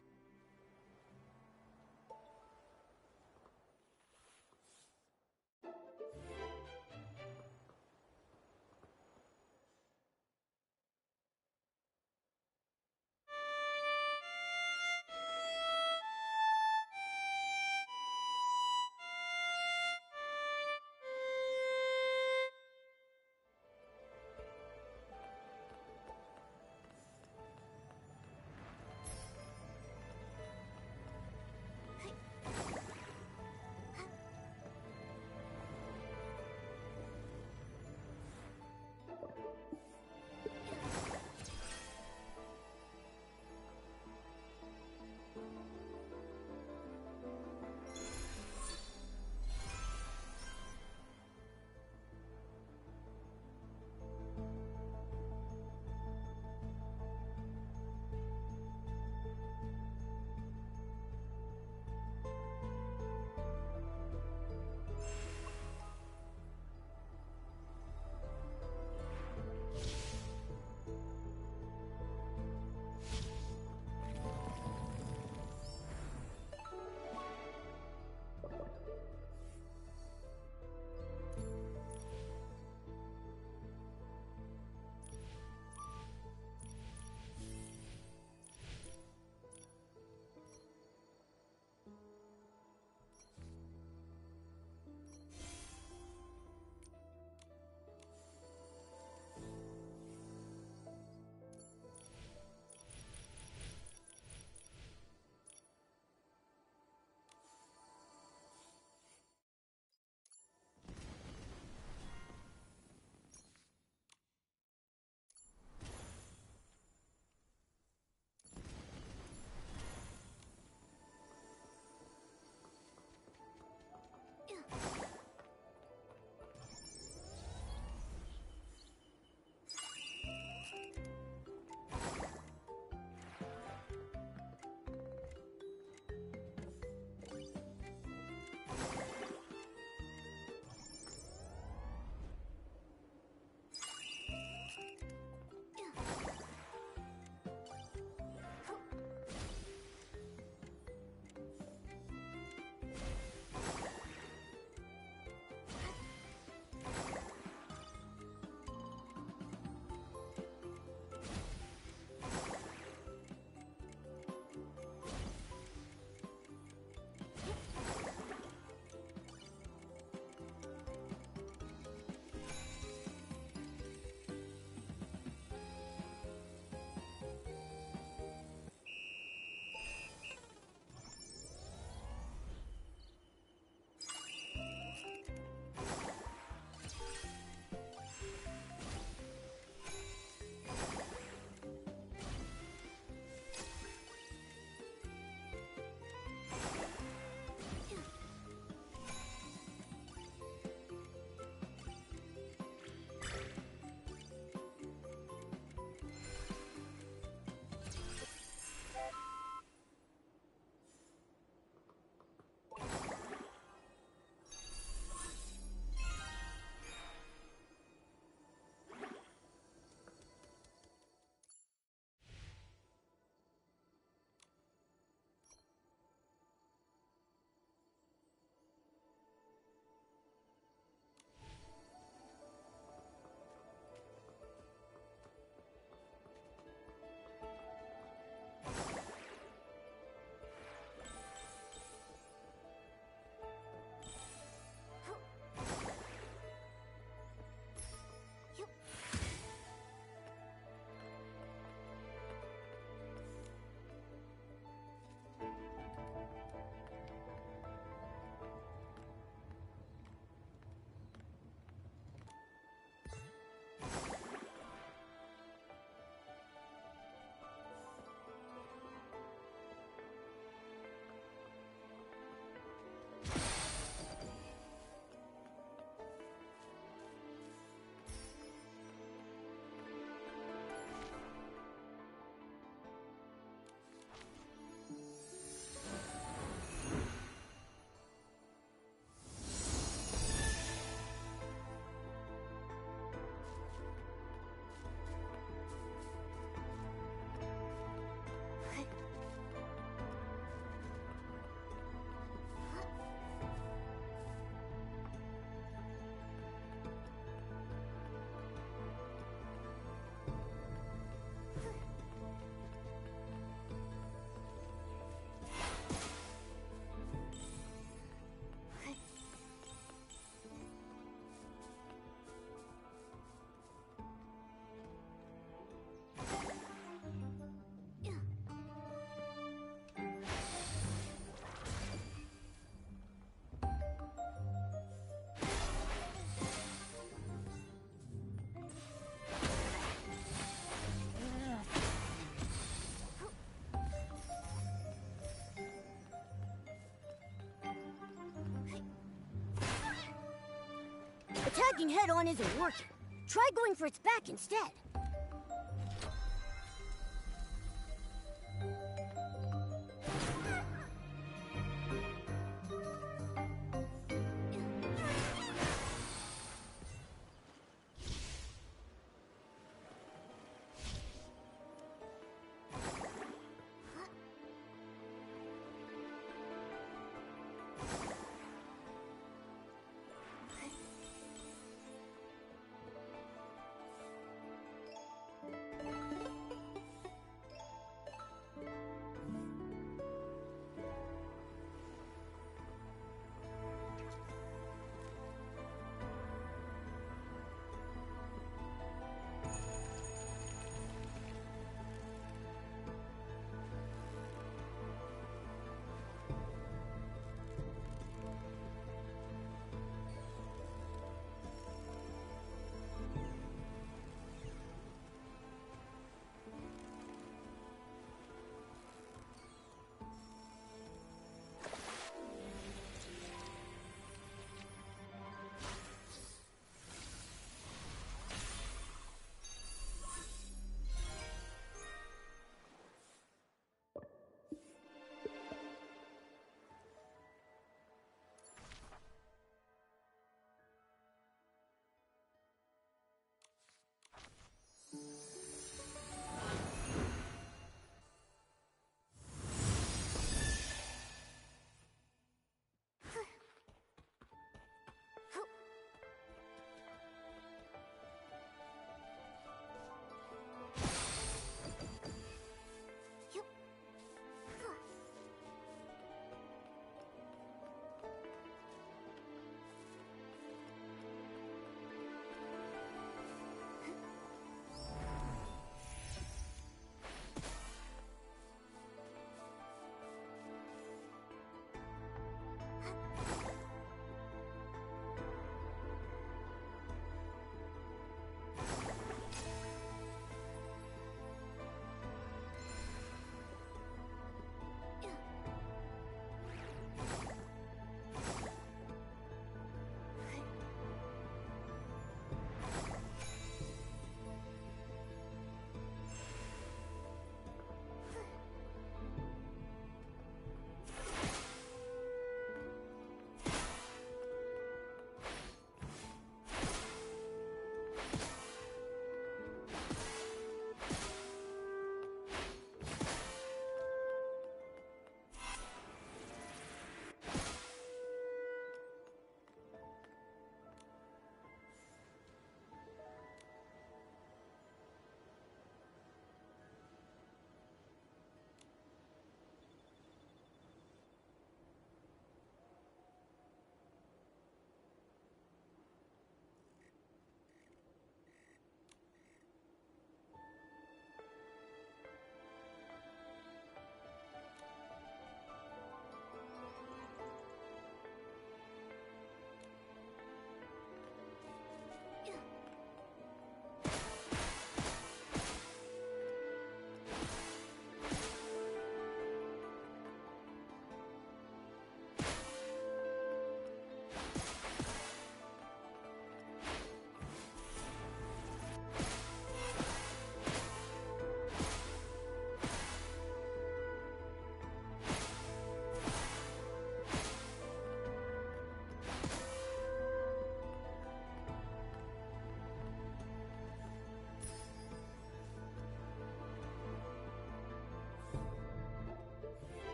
Attacking head-on isn't working. Try going for its back instead.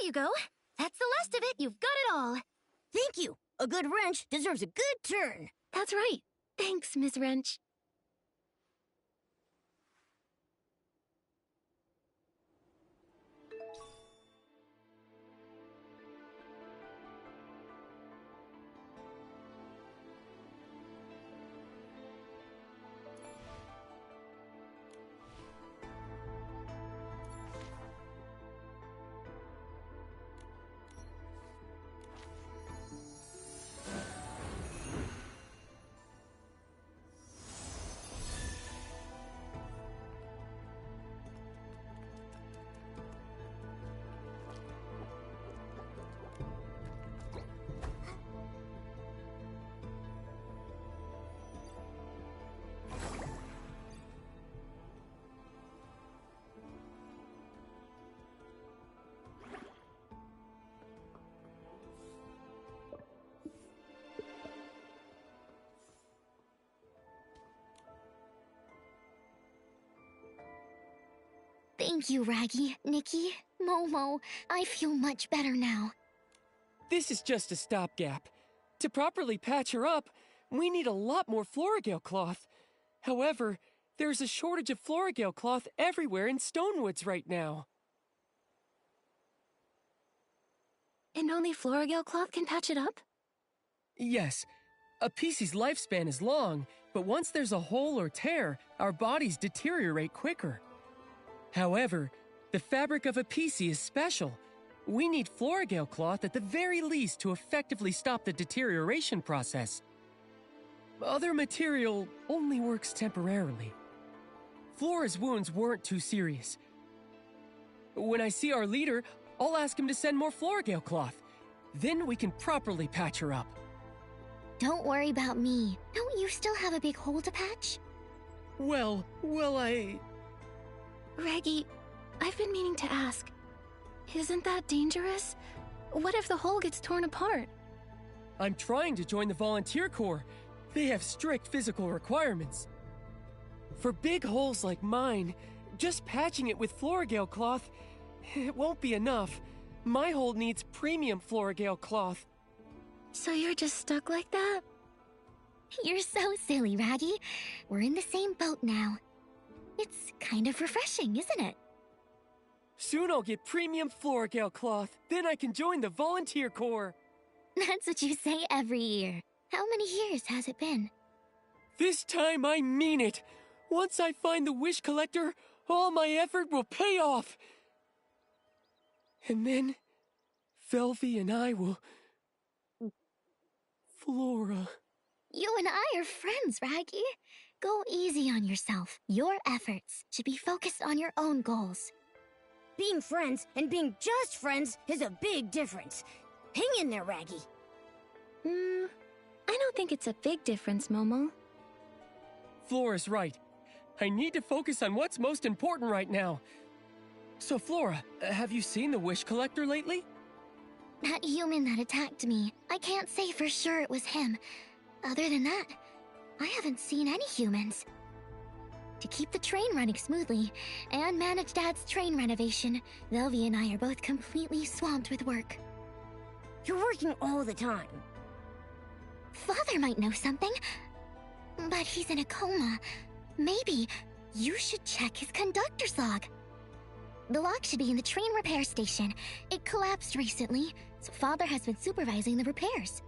There you go. That's the last of it. You've got it all. Thank you. A good wrench deserves a good turn. That's right. Thanks, Miss Wrench. Thank you, Raggy, Nikki, Momo. I feel much better now. This is just a stopgap. To properly patch her up, we need a lot more Florigale cloth. However, there's a shortage of Florigale cloth everywhere in Stonewoods right now. And only Florigale cloth can patch it up? Yes, a PC's lifespan is long, but once there's a hole or tear, our bodies deteriorate quicker. However, the fabric of a PC is special. We need Florigale cloth at the very least to effectively stop the deterioration process. Other material only works temporarily. Flora's wounds weren't too serious. When I see our leader, I'll ask him to send more Florigale cloth. Then we can properly patch her up. Don't worry about me. Don't you still have a big hole to patch? Well, Reggie, I've been meaning to ask. Isn't that dangerous? What if the hole gets torn apart? I'm trying to join the volunteer corps. They have strict physical requirements. For big holes like mine, just patching it with Florigale cloth, it won't be enough. My hole needs premium Florigale cloth. So you're just stuck like that? You're so silly, Raggy. We're in the same boat now. It's kind of refreshing, isn't it? Soon I'll get premium Florigale cloth. Then I can join the volunteer corps. That's what you say every year. How many years has it been? This time I mean it. Once I find the wish collector, all my effort will pay off. And then, Velvy and I will... Flora... You and I are friends, Raggy. Go easy on yourself. Your efforts should be focused on your own goals. Being friends and being just friends is a big difference. Hang in there, Raggy. I don't think it's a big difference, Momo. Flora's right. I need to focus on what's most important right now. So, Flora, have you seen the wish collector lately? That human that attacked me, I can't say for sure it was him. Other than that, I haven't seen any humans. To keep the train running smoothly and manage Dad's train renovation, Velvy and I are both completely swamped with work. You're working all the time. Father might know something, but he's in a coma. Maybe you should check his conductor's log. The log should be in the train repair station. It collapsed recently, so Father has been supervising the repairs.